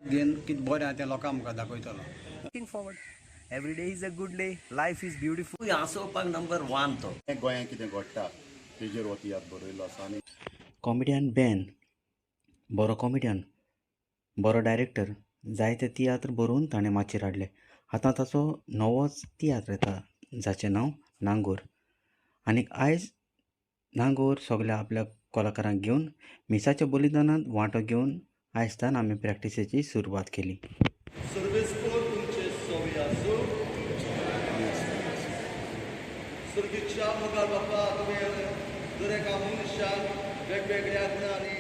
दिन कितें बरें आहा तें लोकांक आमकां दाखयतलो. Looking forward. Every day is a good day. Life is beautiful. आसोवपाक नंबर 1 तो गोंयांत कितें घडटा तेजेर हो तियात्र बरयल्लो आसा आनी कॉमेडियन बॅन बरो कॉमेडियन बरो डायरेक्टर जायते तियात्र बरोवन ताणें माचयेर हाडले. आतां ताचो नवोच तियात्र येता जाचें नांव नांगोर. आनीक आयज नांगोर सगल्या आपल्या कलाकारांक घेवन मिसाच्या बलिदानांत वांटो घेवन आयजतान आमी प्रॅक्टिसेची सुरवात केली. सर्वेस्पोर तुमचे सोवी आसूं. सुरगीच्या मोगाळ बापा तुवें दर एका मनशाक वेगवेगळ्या गुणांनी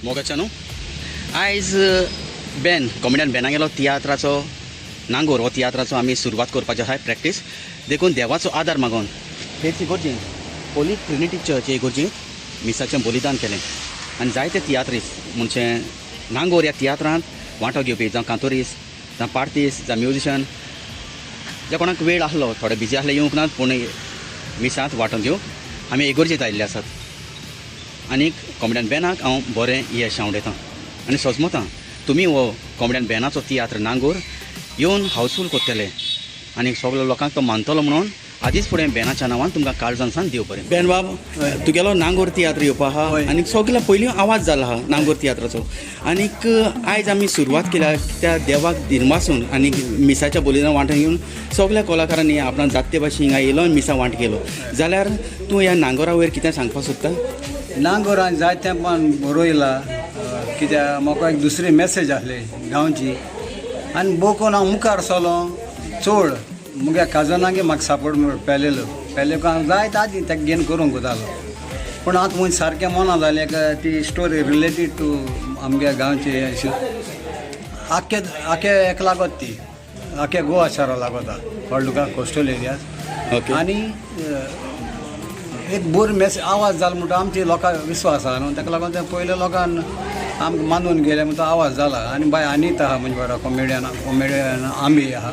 मोगाच्या न्हू आयज बॅन कॉमेडियन बॅना गेलो तियात्राचो नांगोर हो तियात्राचो आमी सुरवात करपाचो आहा प्रॅक्टीस देखून देवाचो आदार मागून हेच इगोर्जींत होली ट्रिनिटी चर्च हे इगोर्जींत मिसाचें बलिदान केलें आनी जायते तियात्रीस्ट म्हणजे नांगोर ह्या तियात्रांत वांटो घेवपी जावं कांतोरीस जावं पार्टीस जावं म्युजिशन जे कोणाक वेळ आसलो थोडे बिजी आसले येवंक नात पूण मिसांत वांटो घेवंक आमी इगोर्जींत आयिल्ले आसात. आनीक कॉमेडियन बॅनाक हांव बरें यश आवडयतां आनी सोजमतां तुमी हो कॉमेडियन बॅनाचो तियात्र नांगोर येवन हावसफूल करतले आनी सगळ्या लोकांक तो मानतलो म्हणून आदींच फुडें बॅनाच्या नांवान तुमकां काळजांसान देव बरें. बॅन बाब तुगेलो नांगोर तियात्र येवपा आहा आनीक सगळ्या पयलीं आवाज जाला आहा नांगोर तियात्राचो आनीक आयज आमी सुरवात केल्या त्या देवाक दिनवासून आनी मिसाच्या बलिदान वांटो घेवन सगळ्या कलाकारांनी आपणाक जाते भाशेन हिंगा येयलो आनी मिसा वांटो केलो जाल्यार तूं ह्या नांगोरा वयर कितें सांगपाक सोदता? नांगोरान जायते तेंपान बरयला कित्याक म्हाका एक दुसरी मॅसेज आसली गांवची आनी बोकोन हांव मुखार सोलो चड मुगे काजनांगे म्हाका सापड पेलेलो हांव जायत आदी ताका घेवन करूंक वतालो पूण आतां म्हणजे सारकें मना जालें ती स्टोरी रिलेटेड टू आमगे गांवची आख्खे एक लागत ती आख्या गोवा शारा लागता व्हडलुका कोस्टल एरियाज आनी एक बरी मॅसेज आवाज जालो म्हणटा आमची लोकांक विश्वास आहा न्हू ताका लागून ते पयले लोकांन आमकां मानून गेले म्हणटा आवाज जाला आनी बाय अनीत आहा म्हणजे बरो कॉमेडियन आमी आहा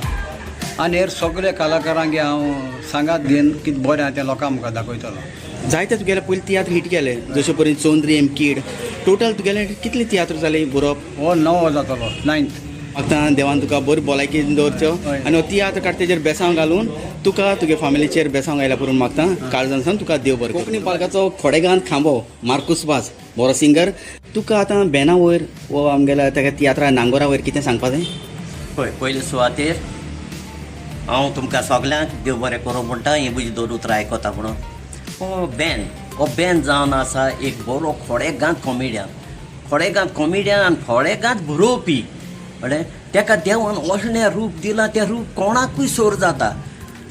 आनी हेर सगळे कलाकारांक हांव सांगात घेवन कितें बरें आहा तें लोकांक आमकां दाखयतलो. जायते तुगेले पयलीं तियात्र हिट केले जशे परेन चोंद्री एम कीड टोटल तुगेले कितले तियात्र जाले बरोवप? हो 9 जातलो 9th. आतां देवान तुका बरी भलायकी दवरच्यो आनी हो तियात्र काड तेजेर बेसांव घालून तुका तुगे फॅमिलीचेर बेसांव घायला करून मागता काळजांसान तुका देव बरें. कोंकणी पालकाचो खोडेगांत खांबो मार्कूस वाज बरो सिंगर तुका आतां बॅना वयर वो आमगेल्या तेका तियात्रा नांगोरा वयर कितें सांगपा जाय? पळय पयले सुवातेर हांव तुमकां सगल्यांक देव बरें करूं म्हणटा ही म्हजी 2 उतरां आयकता म्हणून हो बॅन जावन आसा एक बरो खोडेगांत कॉमेडियन आनी खोडेगांत बरोवपी कळ्ळें तेका देवान असलें रूप दिलां तें रूप कोणाकूय सोर जाता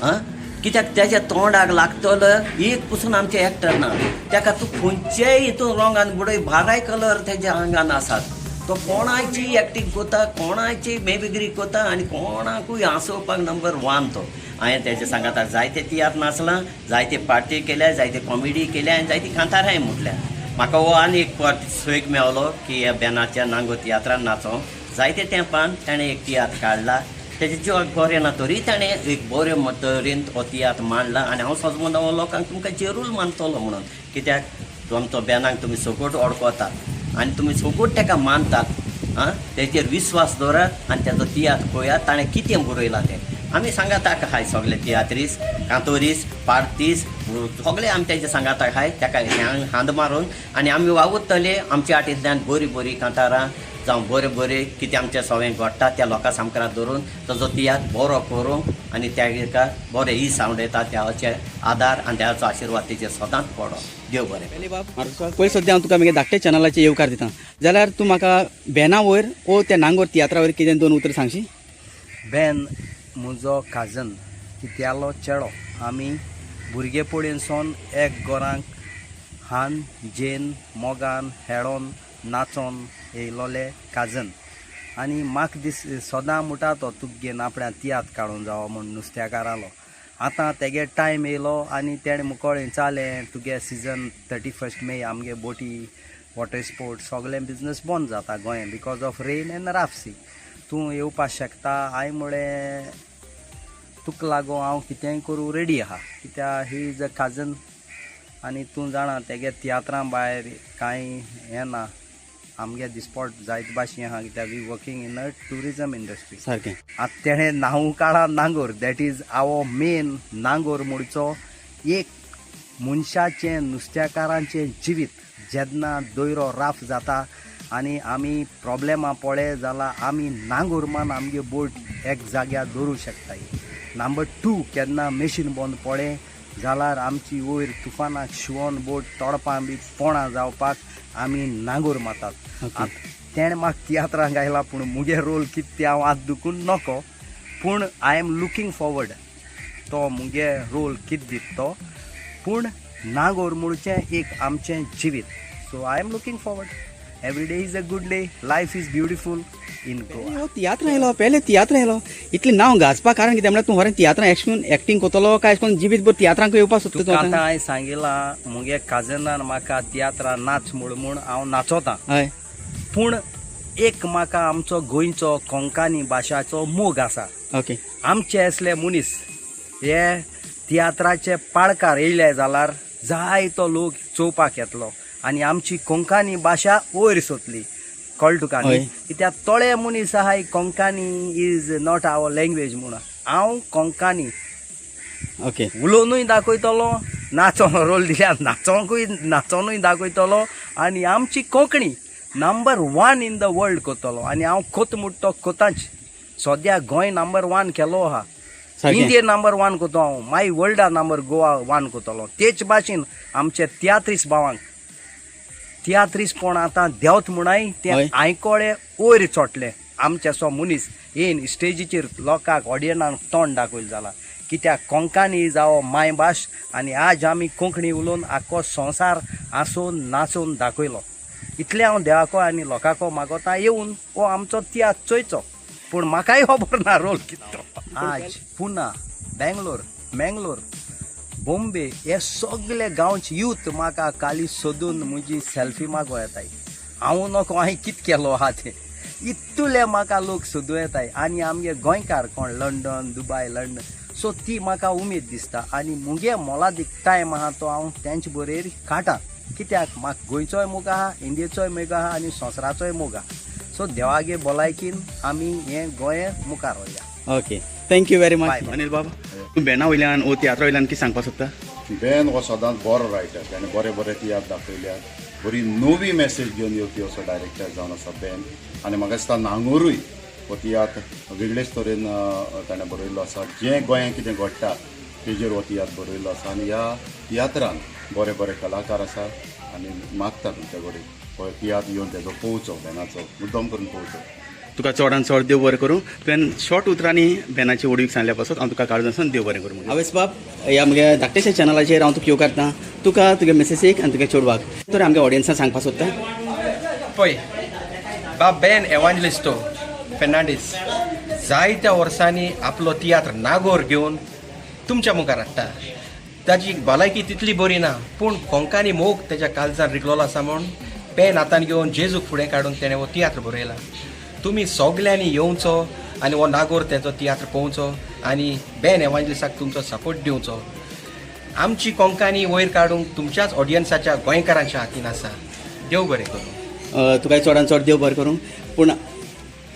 आं कित्याक तेज्या तोंडाक लागतलो एक पसून आमचे एक्टर ना तेका तूं खंयचेय हितून रंगान बुडय बाराय कलर तेज्या आंगान आसात तो कोणाची एक्टींग कोता कोणाची मेबिगिरी कोता आनी कोणाकूय हांसोवपाक नंबर 1 तो. हांवें तेज्या सांगात जायते तियात्र नाचलां जायते पार्टी केल्या जायते कॉमेडी केल्या आनी जायती कांतारांय म्हटल्या म्हाका हो आनी एक सोयक मेळलो की ह्या बॅनाच्या नांगोर तियात्रान नाचों जायते तेंपान ताणें एक तियात्र काडला तेजें जिवाक बरें ना तरी ताणें एक बरे तरेन हो तियात्र मांडला आनी हांव सोजमोन हो लोकांक तुमकां जरूर मानतलो म्हणून कित्याक तुमचो बॅनाक तुमी सगोट ओळखतात आनी तुमी सगोट ताका मानतात आं तेजेर विश्वास दवरात आनी तेजो तियात्र पळयात ताणें कितें बरयलां तें आमी सांगाताक हाय सगळे तियात्रीस कांतोरीस पार्टीस सगळे आमी तेजे सांगाताक हाय ताका हांद मारून आनी आमी वावुरतले आमच्या वाटेंतल्यान बरी कांतारां जावं बरें कितें आमचें सगळें घडटा त्या लोकां सामकां धरून ताजो तियात्र बरो करूंक आनी त्या बरें ही सांवडयता त्याचे आदार आनी त्याचो आशिर्वाद तेजेर सदांच पडो. देव बरें. पयलीं सद्या हांव तुका मगे धाकटे चॅनलाचेर येवकार दिता जाल्यार तूं म्हाका बॅना वयर ओ त्या नांगोर तियात्रा वयर कितें 2 उतरां सांगशी? बॅन म्हजो काजन कित्यालो चेडो आमी भुरगेपणीनसून एक गोरांक हान जेन मोगान हेडोन नाचोन येयलोले काजन आनी म्हाका सदां म्हणटा तो तुका घेवन आपणा तियात्र काडून जावो म्हूण नुस्त्याकार आलो आतां तेगे टायम येयलो आनी तेणें मुकोळें जालें तुगे सिजन 31 मे आमगे बोटी वॉटर स्पोर्ट सगळें बिजनस बंद जाता गोंयांत बिकॉज ऑफ रेन एंड राफसी तूं येवपाक शकता हांवें म्हळें तुका लागून हांव कितेंय करूं रेडी आहा कित्याक ही इज अ काजन आनी तूं जाणा तेगे तियात्रां भायर कांय हें ना आमगे दिसपट जायत भाशेन आहा कित्याक we working in a tourism industry सारकें आतां तेणें नांव काडा नांगोर दॅट इज आवर मेन नांगोर म्हणचो एक मनशाचें नुस्तेकारांचें जिवीत जेन्ना दोयरो राफ जाता आनी आमी प्रॉब्लेमां पळय जाल्यार आमी नांगोर मान आमगे बोट एक जाग्यार दवरूं शकताय नंबर 2 केन्ना मेशीन बंद पळय जाल्यार आमची वयर तुफानाक शिवोन बोट तोडपां बी पोणां जावपाक आमी नांगोर मातात तेणें म्हाका तियात्रांक गायला पूण मुगे रोल कितें तें हांव आत दुखून नको पूण आय एम लुकींग फॉवर्ड तो मुगे रोल कितें दिता तो पूण नांगोर म्हणचें एक आमचें जिवीत so I am looking forward every day is a good day life is beautiful in Goa tiatr येयलो पयले तियात्र येयलो इतलें नांव गाजपा कारण कितें म्हळ्यार तूं खरें तियात्रां एक्टींग कोतलो काय कोण जिवीत भर तियात्रांक येवपाक सोदता आतां हांवें सांगिलां मुगे काजनान म्हाका तियात्रां नाच म्हूण हांव नाचोतां हय पूण एक म्हाका आमचो गोंयचो कोंकणी भाशाचो मोग आसा ओके आमचे असले मनीस हे तियात्राचे पाळकार येयले जाल्यार जायतो लोक चोवपाक येतलो आनी आमची कोंकणी भाशा वयर सोदली कळ्ळें तुका न्ही कित्याक तोळे मनीस आहा Konkani is not our language म्हणून हांव कोंकणी ओके उलोवनूय दाखयतलो नाचोन रोल दिल्यार नाचोनूय दाखयतलो आनी आमची Konkani number 1 in the world कोतलो आनी हांव कोत म्हणटा तो कोतांच सद्या गोंय नंबर 1 केलो आहा इंडिये नंबर 1 कोतो हांव माय वर्ल्डा नंबर गोवा 1 कोतलो तेच भाशेन आमचे तियात्रीस भावांक तियात्रीसपण आतां देंवत म्हणाय ते आयकोळे वयर चोटले आमचे सो मनीस येवन स्टेजीचेर लोकांक ऑडियन्सांक तोंड दाखयलें जालां कित्याक कोंकणी इज आवर मायभास आनी आज आमी कोंकणी उलोवन आख्खो संवसार आसून नाचून दाखयलो इतलें हांव देवाको आनी लोकांको मागोता येवन हो आमचो तियात्र चोयचो पूण म्हाकाय खबर ना रोल कितलो आज पुना बेंगलोर मेंगलोर बॉम्बे हे सगळे गांवचे यूथ म्हाका काली सोदून म्हजी सेल्फी मागो येताय हांव नको हांवें कितें केलो आहा तें इतले म्हाका लोक सोदूं येताय आनी आमगे गोंयकार कोण लंडन दुबय लंडन सो ती म्हाका उमेद दिसता आनी मुगे मोलादीक टायम आहा तो हांव तेंचे बरेर काडटां कित्याक म्हाका गोंयचोय मोग आहा इंडियेचोय मोग आहा आनी संवसाराचोय मोग आहा सो देवागे भलायकीन आमी हें गोंय मुखार वया okay thank you very much Anil बाबा तूं बेना वयल्यान ओ तियात्रा वयल्यान कितें सांगपाक सोदता बेन हो सदांच बरो रायटर ताणें बरे बरे तियात्र दाखयल्यात बरी नवी मॅसेज घेवन येवपी असो डायरेक्टर जावन आसा बेन आनी म्हाका दिसता नांगोरूय हो तियात्र वेगळेच तरेन ताणें बरयल्लो आसा जें गोंयांत कितें घडटा तेजेर हो तियात्र बरयल्लो आसा आनी ह्या तियात्रान बरे बरे कलाकार आसा आनी मागता तुमचे कडेन हो तियात्र येवन तेजो पोवचो बेनाचो मुद्दम करून पोवचो तुका चडान चड देव बरें करूं तुवें शॉर्ट उतरांनी बेनाची ओडीक सांगल्या पासून हांव तुका काळजांसून देव बरें करूं हांवें बाब ह्या म्हज्या धाकटेशा चॅनलाचेर हांव तुका येव करतां तुका तुगे मेसेजीक आनी तुगे चेडवाक तर आमच्या ऑडियन्साक सांगपाक सोदता पळय बाब बेन एवांजलिस्टो फेर्नांडीस जायत्या वर्सांनी आपलो तियात्र नागोर घेवन तुमच्या मुखार हाडटा ताची भलायकी तितली बरी ना पूण कोंकणी मोग तेच्या काळजान रिगलोलो आसा म्हूण पेन हातान घेवन जेजूक फुडें काडून तेणें हो तियात्र बरयला तुमी सगल्यांनी येवचो आनी हो नागोर तेचो तियात्र पळोवचो आनी बेन एवांजलिस्टाक तुमचो सपोर्ट दिवचो आमची कोंकणी वयर काडूंक तुमच्याच ऑडियन्साच्या गोंयकारांच्या हातीन आसा देव बरें करूं तुका चडान चड देव बरें करूं पूण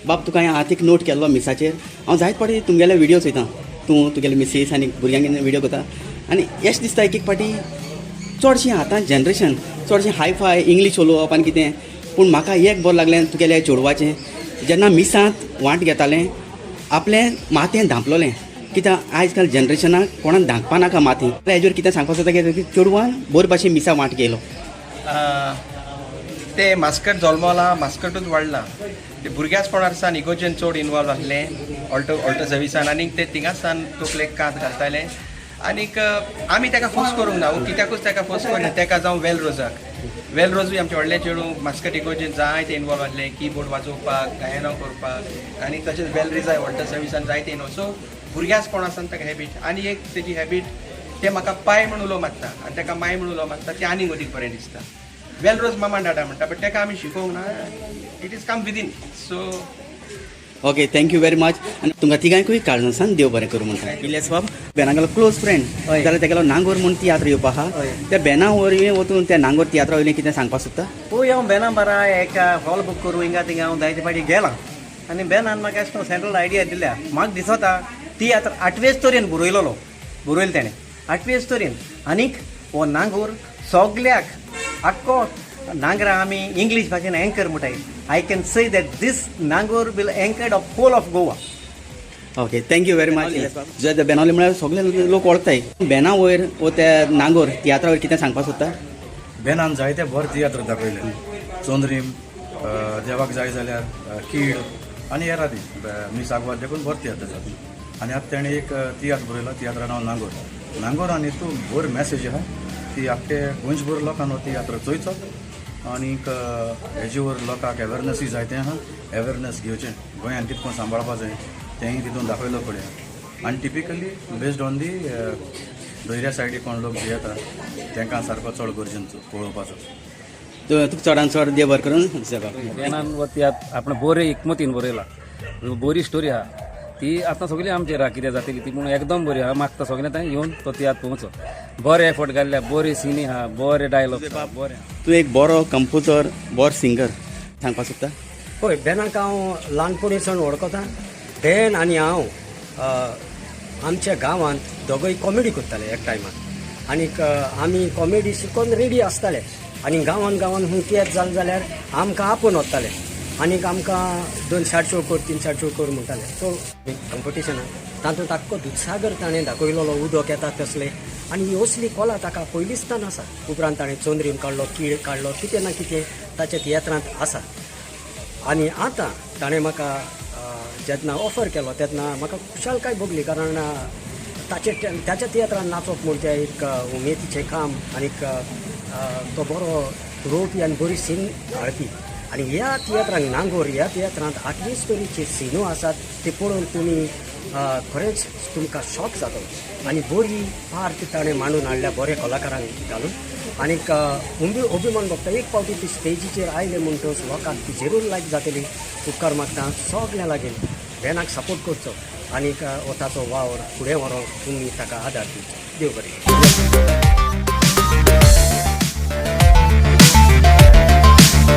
बाब तुका हांवें आत एक नोट केल्लो मिसाचेर हांव जायत पाटी तुमगेले विडियो चोयतां तूं तुगेले मिसीस आनी भुरग्यांक विडियो करता आनी एश दिसता एक पाटी चडशीं आतां जनरेशन चडशें हाय फाय इंग्लीश उलोवप आनी कितें पूण म्हाका एक बरें लागलें तुगेल्या चेडवाचें जेन्ना मिसांत वांट घेतालें आपलें माथें धांपलोलें कित्याक आयज काल जनरेशनाक कोणाक धांपा नाका माथें हेजेर कितें सांगपाक सोदता की चेडवान बरे भाशेन मिसा वांट घेयलो ते मास्कट जल्मला मास्कटूच वाडला ते भुरग्याचपणार सावन इगोर्जेन चड इनवॉल्व आसले ऑल्टो सर्विसान आनी ते थिंगाच सावन तकलेक कात घालताले आनीक आमी ताका फोर्स करूंक ना कित्याकूच ताका फोर्स करिना ताका जावं वेल रोजाक वेलरोजूय आमचे व्हडले चेडूं मास्कट इकोचे जायते इनवॉल्व आसले कीबोर्ड वाजोवपाक गायनां करपाक आनी तशेंच वेलरिजाय व्हडल्या सर्विसान जायते इनवॉल्व. सो भुरग्यासपण आसा ताका हॅबीट आनी एक तेजी हॅबीट ते म्हाका पाय म्हणून उलो मारता आनी ताका माय म्हणून उलो मारता ते आनीक अदीक बरें दिसता. वेलरोज मामा डाटा म्हणटा बट ताका आमी शिकोवंक ना. It is come within. So okay thank you very much. आनी तुमकां तिगांयकूय काळजासान देव बरें करूं म्हणटा. इलियास बाब बेनांगेलो क्लोज फ्रेंड जाल्यार तेगेलो नांगोर म्हूण तियात्र येवपा आहा. त्या बेना वरवीं वचून त्या नांगोर तियात्रा वयलें कितें सांगपाक सोदता? पळय हांव बेना बारा एक हॉल बूक करूं हिंगा थिंगा हांव जायते फाटी गेलां आनी बेनान म्हाका एश कोन्न सेंट्रल आयडिया दिल्या. म्हाका दिसता तियात्र 8वे स्टोरीन बरयलो तेणें 8वे स्टोरीन. आनीक हो नांगोर सगल्याक आख्खो नांगरा आमी इंग्लीश भाशेन एंकर म्हणटाय. I can say that this नांगोर will anchor of whole of Goa. Okay thank you very much. जे बेनावले म्हळ्यार सगळे लोक वळखताय. बेना वयर वो त्या नांगोर तियात्रा वयर कितें सांगपाक सोदता? बेनान जायते बरे तियात्र दाखयले. चोंद्रीम देवाक जाय जाल्यार कीड आनी येरादी मीस आगवाद देखून बरे तियात्र जाता. आनी आतां तेणें एक तियात्र बरयला. तियात्रा नांव नांगोर आनी हितून बरी मॅसेज आहा ती आख्खे गोंयभर लोकांक हो तियात्र चोयचो आनीक हेजे वर लोकांक अवेरनसूय जायतें आहा. अवेरनस घेवचें गोंयांत कितें करून सांबाळपा जाय तेंय तितून दाखयलो पळया. आनी टिपिकली बेस्ड ऑन दी दर्या सायडीक कोण लोक जे येता तांकां सारको चड गरजेचो पळोवपाचो. तुका चडान चड देव बरें करून बेनान वती आपण बरे एकमतीन बरयला. बरी स्टोरी आहा ती आतां सगळी आमचेर आहा कितें जातली ती पूण एकदम बरी आहा. मागता सगळें थंय येवन तो तियात्र पळोवचो. बरे एफर्ट घाल्ल्या बरी सिनी आहा बरे डायलॉग बरें. तूं एक बरो कंपोजर बरो सिंगर सांगपाक सोदता? पळय बेनाक हांव ल्हानपणीसान वळखता. बेन आनी हांव आमच्या गांवांत दोगूय कॉमेडी करताले एक टायमार. आनीक आमी कॉमेडी शिकोवन रेडी आसताले आनी गांवांत हूंय तियात्र जालें जाल्यार आमकां आपोवन वताले आनीक आमकां 2 शार्ट शो कर 3 शार्ट शो कर म्हणटाले. सो कॉम्पिटिशनाक तातूंत आख्खो दुधसागर ताणें दाखयलो उदक येता तसलें आनी ही असली कला ताका पयलींचतान आसा. उपरांत ताणें चोंद्रीम काडलो कीड काडलो कितें ना कितें ताच्या तियात्रांत आसा. आनी आतां ताणें म्हाका जेन्ना ऑफर केलो तेन्ना म्हाका खुशालकाय भोगली कारण ताच्या तियात्रांत नाचप म्हूण तें एक उमेदीचें काम आनीक तो बरो रोवपी आनी बरी सीन हाडपी. आनी ह्या तियात्रांक नांगोर ह्या तियात्रांत 8वे स्टोरीचे सिनो आसात ते पळोवन तुमी खरेंच तुमकां शॉक जातलो. आनी बरी पार्ट ताणें मांडून हाडल्या बऱ्या कलाकारांक घालून. आनीक अभिमान भोगता एक फावटी ती स्टेजीचेर आयले म्हणटच लोकांक तिचेरूच लायक जातली. उपकार मागता सगळ्यां लागीं बेनाक सपोर्ट करचो आनीक ताचो वावर फुडें व्हरोंक तुमी ताका आदार दिवचो. देव बरें.